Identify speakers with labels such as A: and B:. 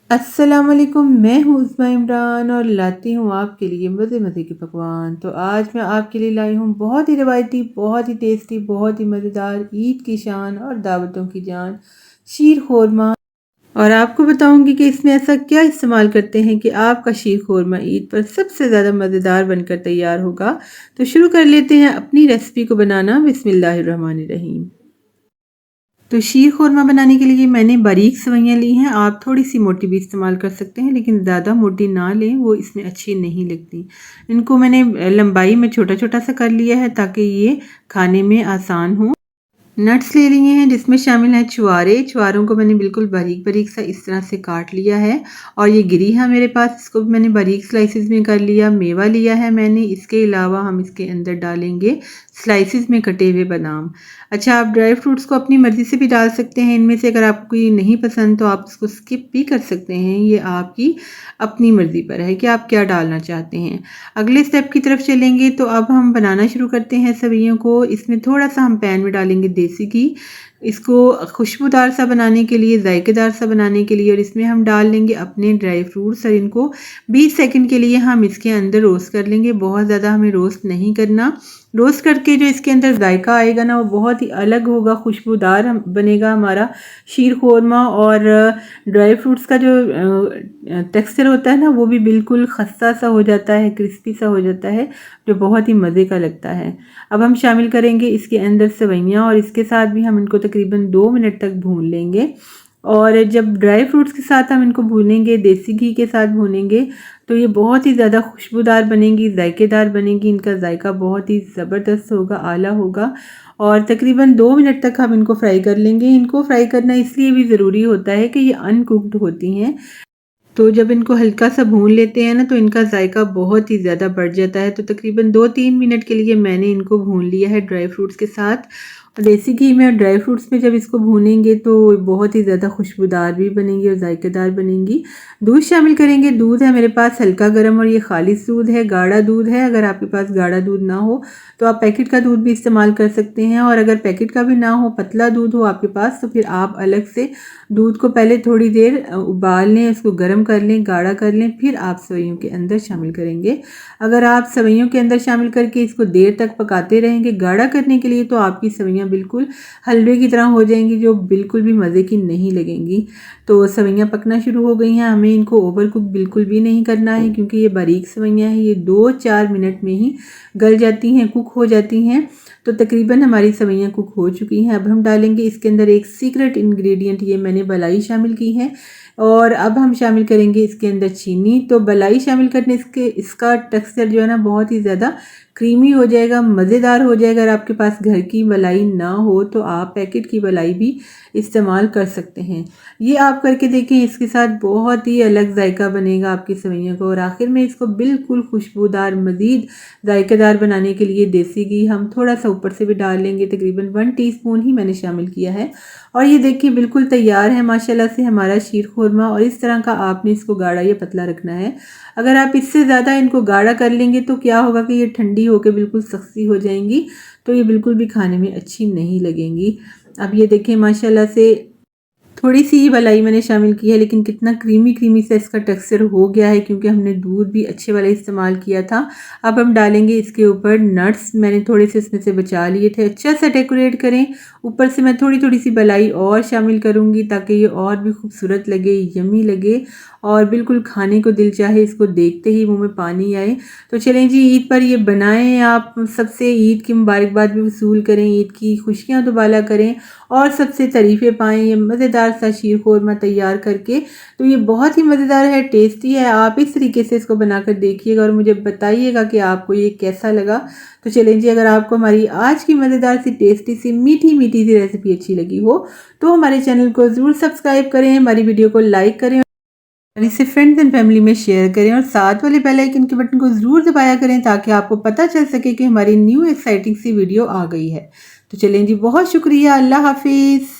A: अस्सलामुअलैकुम, मैं हूँ उस्मा इमरान और लाती हूँ आपके लिए मज़े मज़े के पकवान। तो आज मैं आपके लिए लाई हूँ बहुत ही रिवायती, बहुत ही टेस्टी, बहुत ही मज़ेदार, ईद की शान और दावतों की जान शीर खोरमा। और आपको बताऊंगी कि इसमें ऐसा क्या इस्तेमाल करते हैं कि आपका शीर खोरमा ईद पर सबसे ज़्यादा मज़ेदार बनकर तैयार होगा। तो शुरू कर लेते हैं अपनी रेसिपी को बनाना। बिस्मिल्लाहिर्रहमानिर्रहीम। तो शीर खोरमा बनाने के लिए मैंने बारीक सेवइयाँ ली हैं। आप थोड़ी सी मोटी भी इस्तेमाल कर सकते हैं, लेकिन ज़्यादा मोटी ना लें, वो इसमें अच्छी नहीं लगती। इनको मैंने लंबाई में छोटा छोटा सा कर लिया है ताकि ये खाने में आसान हो। नट्स ले लिए हैं जिसमें शामिल है छुआरे। छुआरों को मैंने बिल्कुल बारीक बारीक सा इस तरह से काट लिया है। और ये गिरी है मेरे पास, इसको भी मैंने बारीक स्लाइसिस में कर लिया। मेवा लिया है मैंने। इसके अलावा हम इसके अंदर डालेंगे स्लाइसिस में कटे हुए बादाम। अच्छा, आप ड्राई फ्रूट्स को अपनी मर्ज़ी से भी डाल सकते हैं। इनमें से अगर आपको ये नहीं पसंद तो आप इसको स्किप भी कर सकते हैं। ये आपकी अपनी मर्ज़ी पर है कि आप क्या डालना चाहते हैं। अगले स्टेप की तरफ चलेंगे तो अब हम बनाना शुरू करते हैं सेवइयों को। इसमें थोड़ा सा हम पैन में डालेंगे देसी घी। इसको खुशबूदार सा बनाने के लिए, जायकेदार सा बनाने के लिए, और इसमें हम डाल लेंगे अपने ड्राई फ्रूट्स और इनको 20 सेकंड के लिए हम इसके अंदर रोस्ट कर लेंगे। बहुत ज़्यादा हमें रोस्ट नहीं करना। रोस्ट करके जो इसके अंदर जायका आएगा ना, वो बहुत ही अलग होगा, खुशबूदार बनेगा हमारा शीर खोरमा। और ड्राई फ्रूट्स का जो टेक्सचर होता है ना, वो भी बिल्कुल खस्ता सा हो जाता है, क्रिस्पी सा हो जाता है, जो बहुत ही मज़े का लगता है। अब हम शामिल करेंगे इसके अंदर सेवइयाँ और इसके साथ भी हम इनको तकरीबन 2 मिनट तक भून लेंगे। और जब ड्राई फ्रूट्स के साथ हम इनको भूनेंगे, देसी घी के साथ भूनेंगे, तो ये बहुत ही ज़्यादा खुशबूदार बनेंगी, जायकेदार बनेगी। इनका जायका बहुत ही ज़बरदस्त होगा, आला होगा। और तकरीबन 2 मिनट तक हम इनको फ्राई कर लेंगे। इनको फ्राई करना इसलिए भी ज़रूरी होता है कि ये अनकुक्ड होती हैं। तो जब इनको हल्का सा भून लेते हैं ना, तो इनका जायका बहुत ही ज़्यादा बढ़ जाता है। तो तकरीबन 2-3 मिनट के लिए मैंने इनको भून लिया है ड्राई फ्रूट्स के साथ। देसी घी में और ड्राई फ्रूट्स में जब इसको भूनेंगे तो बहुत ही ज़्यादा खुशबूदार भी बनेंगी और जायकेदार बनेंगी। दूध शामिल करेंगे। दूध है मेरे पास हल्का गर्म और ये खालिस दूध है, गाढ़ा दूध है। अगर आपके पास गाढ़ा दूध ना हो तो आप पैकेट का दूध भी इस्तेमाल कर सकते हैं। और अगर पैकेट का भी ना हो, पतला दूध हो आपके पास, तो फिर आप अलग से दूध को पहले थोड़ी देर उबाल लें, उसको गर्म कर लें, गाढ़ा कर लें, फिर आप सेवइयों के अंदर शामिल करेंगे। अगर आप सेवइयों के अंदर शामिल करके इसको देर तक पकाते रहेंगे गाढ़ा करने के लिए, तो आपकी सेवइयाँ बिल्कुल हलवे की तरह हो जाएंगी, जो बिल्कुल भी मज़े की नहीं लगेंगी। तो सेवइयाँ पकना शुरू हो गई हैं। हमें इनको ओवर कुक बिल्कुल भी नहीं करना है, क्योंकि ये बारीक सेवइयाँ हैं। ये 2-4 मिनट में ही गल जाती हैं, कुक हो जाती हैं। तो तकरीबन हमारी सेवइयाँ कुक हो चुकी हैं। अब हम डालेंगे इसके अंदर एक सीक्रेट इंग्रेडिएंट, ये मैंने बलाई शामिल की है। और अब हम शामिल करेंगे इसके अंदर चीनी। तो बलाई शामिल करने से इसका टेक्सचर जो है ना, बहुत ही ज़्यादा क्रीमी हो जाएगा, मज़ेदार हो जाएगा। अगर आपके पास घर की मलाई ना हो तो आप पैकेट की मलाई भी इस्तेमाल कर सकते हैं। ये आप करके देखें, इसके साथ बहुत ही अलग जायका बनेगा आपकी सेवइयों को। और आखिर में इसको बिल्कुल खुशबूदार, मज़ीद जायकेदार बनाने के लिए देसी घी हम थोड़ा सा ऊपर से भी डाल लेंगे। तकरीबन 1 टीस्पून ही मैंने शामिल किया है। और ये देखिए बिल्कुल तैयार है माशाल्लाह से हमारा शीर खोरमा। और इस तरह का आपने इसको गाढ़ा या पतला रखना है। अगर आप इससे ज़्यादा इनको गाढ़ा कर लेंगे तो क्या होगा कि ये ठंडी होकर बिल्कुल सख्ती हो जाएंगी, तो ये बिल्कुल भी खाने में अच्छी नहीं लगेंगी। अब ये देखें माशाल्लाह से थोड़ी सी ही मलाई मैंने शामिल की है, लेकिन कितना क्रीमी क्रीमी सा इसका टेक्सचर हो गया है, क्योंकि हमने दूध भी अच्छे वाला इस्तेमाल किया था। अब हम डालेंगे इसके ऊपर नट्स। मैंने थोड़े से इसमें से बचा लिए थे। अच्छा सा डेकोरेट करें। ऊपर से मैं थोड़ी थोड़ी सी मलाई और शामिल करूँगी ताकि ये और भी खूबसूरत लगे, यमी लगे और बिल्कुल खाने को दिल चाहे, इसको देखते ही मुँह में पानी आए। तो चलें जी, ईद पर ये बनाएं। आप सबसे ईद की मुबारकबाद भी वसूल करें, ईद की खुशियाँ दुबाला करें और सबसे तारीफ़ें पाएँ ये मज़ेदार सा शीर खोरमा तैयार करके। तो ये बहुत ही मज़ेदार है, टेस्टी है। आप इस तरीके से इसको बनाकर देखिएगा और मुझे बताइएगा कि आपको ये कैसा लगा। तो चलें जी, अगर आपको हमारी आज की मज़ेदार सी, टेस्टी सी, मीठी मीठी सी रेसिपी अच्छी लगी हो तो हमारे चैनल को ज़रूर सब्सक्राइब करें, हमारी वीडियो को लाइक करें और इसे फ्रेंड्स एंड फैमिली में शेयर करें। और साथ वाले बेल आइकन के बटन को ज़रूर दबाया करें ताकि आपको पता चल सके कि हमारी न्यू एक्साइटिंग सी वीडियो आ गई है। तो चलें जी, बहुत शुक्रिया। अल्लाह हाफिज़।